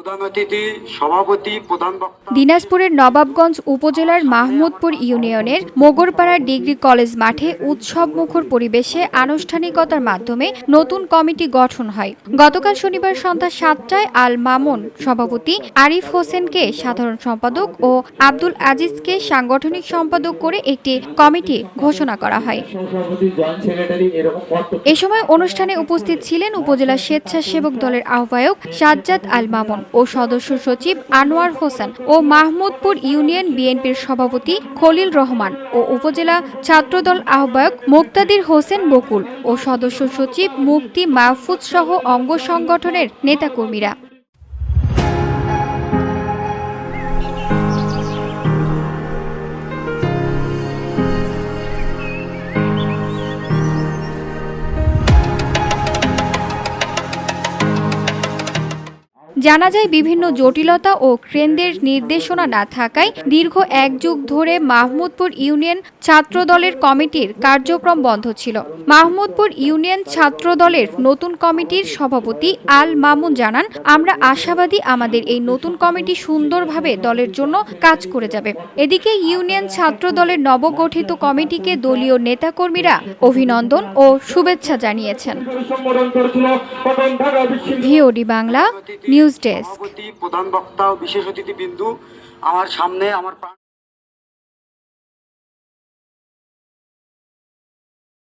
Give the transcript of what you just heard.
প্রধান অতিথি, সভাপতি, প্রধান বক্তা। দিনাজপুরের নবাবগঞ্জ উপজেলার মাহমুদপুর ইউনিয়নের মোগরপাড়া ডিগ্রি কলেজ মাঠে উৎসবমুখর পরিবেশে আনুষ্ঠানিকতার মাধ্যমে নতুন কমিটি গঠন হয়। গতকাল শনিবার সন্ধ্যা ৭টায় আল মামুন সভাপতি, আরিফ হোসেনকে সাধারণ সম্পাদক ও আব্দুল আজিজকে সাংগঠনিক সম্পাদক করে একটি কমিটি ঘোষণা করা হয়। এ সময় অনুষ্ঠানে উপস্থিত ছিলেন উপজেলা স্বেচ্ছাসেবক দলের আহ্বায়ক সাজ্জাদ আল মামুন ও সদস্য সচিব আনোয়ার হোসেন ও মাহমুদপুর ইউনিয়ন বিএনপির সভাপতি খলিল রহমান ও উপজেলা ছাত্রদল আহ্বায়ক মুক্তাদির হোসেন বকুল ও সদস্য সচিব মুক্তি মাহফুজ সহ অঙ্গ সংগঠনের নেতাকর্মীরা। জানা যায়, বিভিন্ন জটিলতা ও কেন্দ্রের নির্দেশনা না থাকায় দীর্ঘ এক যুগ ধরে মাহমুদপুর ইউনিয়ন ছাত্রদলের কমিটির কার্যক্রম বন্ধ ছিল। মাহমুদপুর ইউনিয়ন ছাত্রদলের নতুন কমিটির সভাপতি আল মামুন জানান, আমরা আশাবাদী আমাদের এই নতুন কমিটি সুন্দরভাবে দলের জন্য কাজ করে যাবে। এদিকে ইউনিয়ন ছাত্রদলের নবগঠিত কমিটিকে দলীয় নেতাকর্মীরা অভিনন্দন ও শুভেচ্ছা জানিয়েছেন। VOD Bangla news desk. প্রধান বক্তা ও বিশেষ অতিথি বিন্দু আমার সামনে আমার